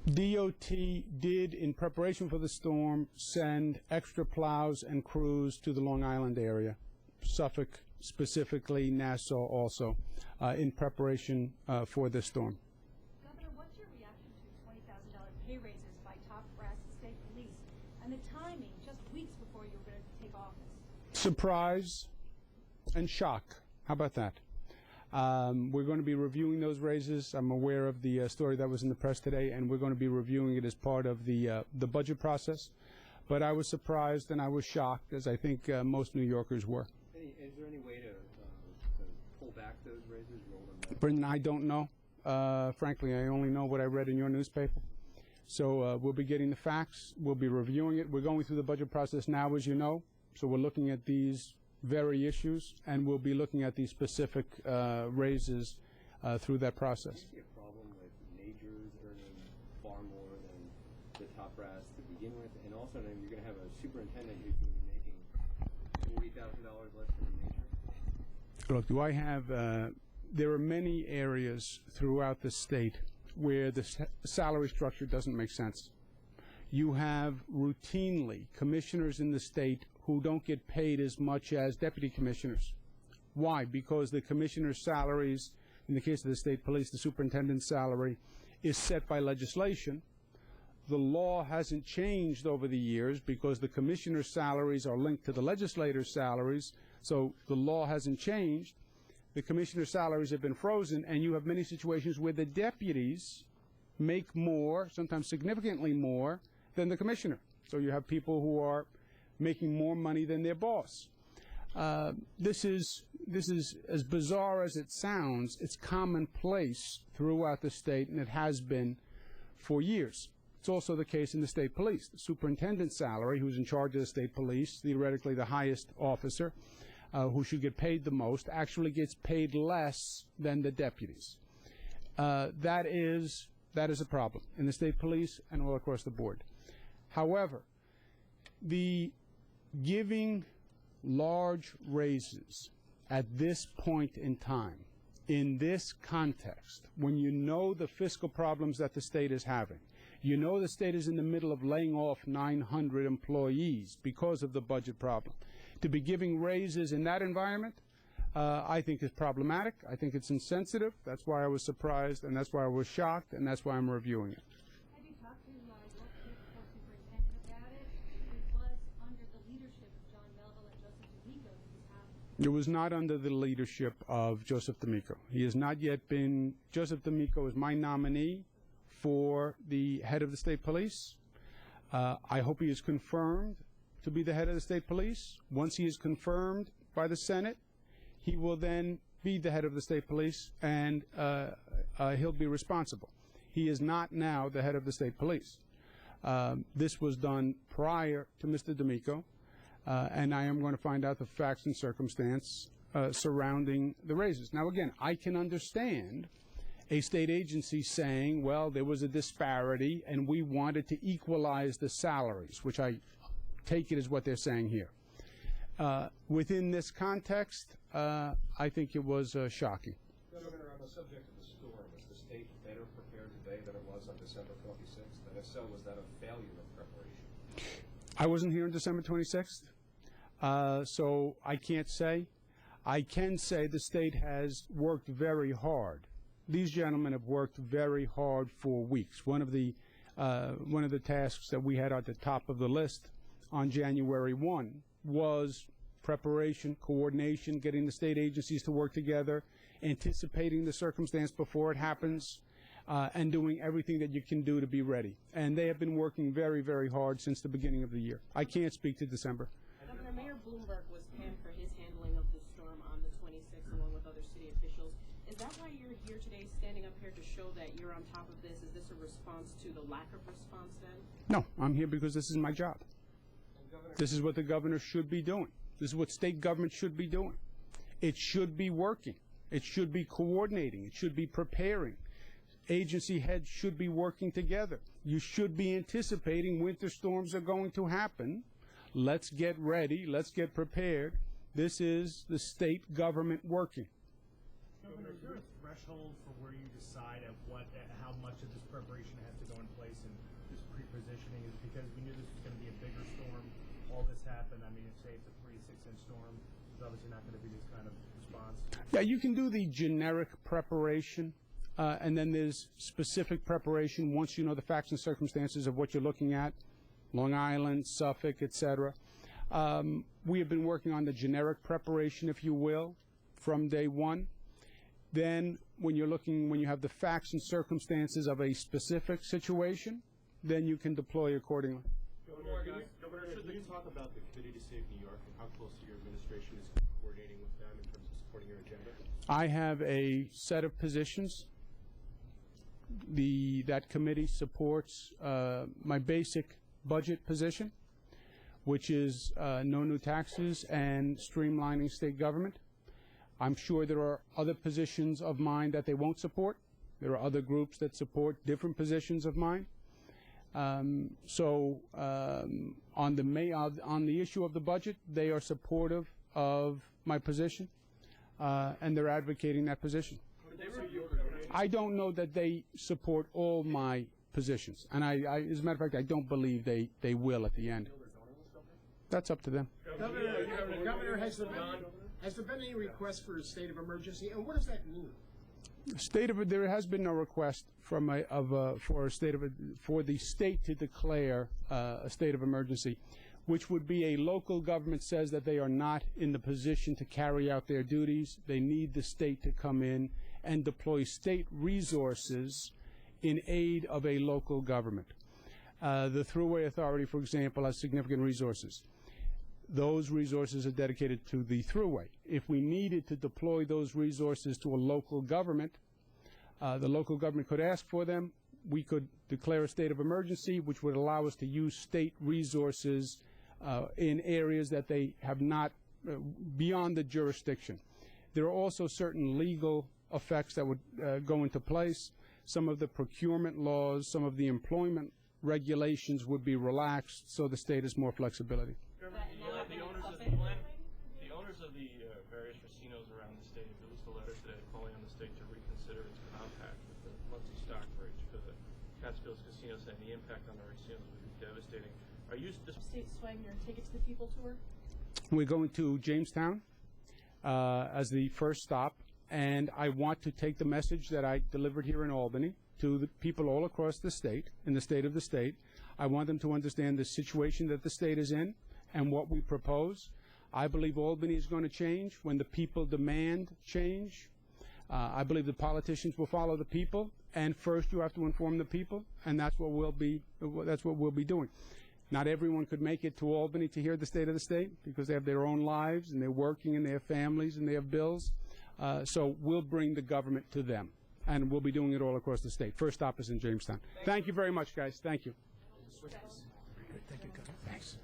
DOT did, in preparation for the storm, send extra plows and crews to the Long Island area, Suffolk specifically, Nassau also, in preparation for this storm. Governor, what's your reaction to $20,000 pay raises by top brass and state police and the timing just weeks before you were going to take office? Surprise and shock. How about that? We're going to be reviewing those raises. I'm aware of the story that was in the press today, and we're going to be reviewing it as part of the budget process. But I was surprised and I was shocked, as I think most New Yorkers were. Is there any way to pull back those raises? Brendan, I don't know. Frankly, I only know what I read in your newspaper. So we'll be getting the facts. We'll be reviewing it. We're going through the budget process now, as you know. So we're looking at these very issues, and we'll be looking at these specific raises through that process. Do you see a problem with majors earning far more than the top brass to begin with? And also, then you're going to have a superintendent who's going to be making $40,000 less than a major? Look, do I have... there are many areas throughout the state where the salary structure doesn't make sense. You have routinely commissioners in the state who don't get paid as much as deputy commissioners. Why? Because the commissioner's salaries, in the case of the state police, the superintendent's salary, is set by legislation. The law hasn't changed over the years because the commissioner's salaries are linked to the legislator's salaries, so the law hasn't changed. The commissioner's salaries have been frozen, and you have many situations where the deputies make more, sometimes significantly more, than the commissioner. So you have people who are making more money than their boss. This is as bizarre as it sounds. It's commonplace throughout the state, and it has been for years. It's also the case in the state police. The superintendent's salary, who's in charge of the state police, theoretically the highest officer, who should get paid the most, actually gets paid less than the deputies. That is a problem in the state police and all across the board. However, the giving large raises at this point in time, in this context, when you know the fiscal problems that the state is having, you know the state is in the middle of laying off 900 employees because of the budget problem, to be giving raises in that environment, I think is problematic. I think it's insensitive. That's why I was surprised, and that's why I was shocked, and that's why I'm reviewing it. Have you talked to your superintendent about it? It was under the leadership of John Melville and Joseph D'Amico that this happened. It was not under the leadership of Joseph D'Amico. He has not yet been. Joseph D'Amico is my nominee for the head of the state police. I hope he is confirmed to be the head of the state police. Once he is confirmed by the Senate, he will then be the head of the state police, and he'll be responsible. He is not now the head of the state police. This was done prior to Mr. D'Amico, and I am going to find out the facts and circumstance surrounding the raises. Now, again, I can understand a state agency saying, well, there was a disparity, and we wanted to equalize the salaries, which I take it as what they're saying here. Within this context, I think it was shocking. Governor, on the subject of the storm, is the state better prepared today than it was on December 26th? And if so, was that a failure of preparation? I wasn't here on December 26th, so I can't say. I can say the state has worked very hard. These gentlemen have worked very hard for weeks. One of the tasks that we had at the top of the list on January 1 was preparation, coordination, getting the state agencies to work together, anticipating the circumstance before it happens, and doing everything that you can do to be ready. And they have been working very, very hard since the beginning of the year. I can't speak to December. Governor, Mayor Bloomberg was panned for his handling of the storm on the 26th, along with other city officials. Is that why you're here today, standing up here to show that you're on top of this? Is this a response to the lack of response then? No, I'm here because this is my job. This is what the governor should be doing. This is what state government should be doing. It should be working. It should be coordinating. It should be preparing. Agency heads should be working together. You should be anticipating winter storms are going to happen. Let's get ready. Let's get prepared. This is the state government working. Governor, is there a threshold for where you decide how much much of this preparation has to go in place and this pre-positioning? Is it because we knew this was going to be a bigger storm? All this happened. I mean, say it's a 3 to 6 inch storm. There's obviously not going to be this kind of response. Yeah, you can do the generic preparation, and then there's specific preparation once you know the facts and circumstances of what you're looking at, Long Island, Suffolk, etc. We have been working on the generic preparation, if you will, from day one. Then, when you have the facts and circumstances of a specific situation, then you can deploy accordingly. Governor, should you talk about the Committee to Save New York and how closely your administration is coordinating with them in terms of supporting your agenda? I have a set of positions. That committee supports my basic budget position, which is no new taxes and streamlining state government. I'm sure there are other positions of mine that they won't support. There are other groups that support different positions of mine. On the issue of the budget, they are supportive of my position, and they're advocating that position. I don't know that they support all my positions, and as a matter of fact, I don't believe they will at the end. That's up to them. Governor, has there been any request for a state of emergency, and what does that mean? There has been no request for the state to declare a state of emergency, which would be a local government says that they are not in the position to carry out their duties. They need the state to come in and deploy state resources in aid of a local government. The Thruway Authority, for example, has significant resources. Those resources are dedicated to the Thruway. If we needed to deploy those resources to a local government, the local government could ask for them. We could declare a state of emergency, which would allow us to use state resources in areas that they have not, beyond the jurisdiction. There are also certain legal effects that would go into place. Some of the procurement laws, some of the employment regulations would be relaxed, so the state has more flexibility. The owners of the various racinos around the state released a letter today calling on the state to reconsider its compact with the Muncie Stockbridge because the Catskills Casino saying the impact on the racinos would be devastating. Are you State swag your Take It to the People tour? We're going to Jamestown as the first stop, and I want to take the message that I delivered here in Albany to the people all across the state, in the state of the state. I want them to understand the situation that the state is in and what we propose. I believe Albany is going to change when the people demand change. I believe the politicians will follow the people, and first you have to inform the people, and that's what we'll be doing. Not everyone could make it to Albany to hear the state of the state because they have their own lives and they're working and they have families and they have bills. So we'll bring the government to them, and we'll be doing it all across the state. First stop is in Jamestown. Thank you very much, guys. Thank you. Thank you, Governor. Thanks.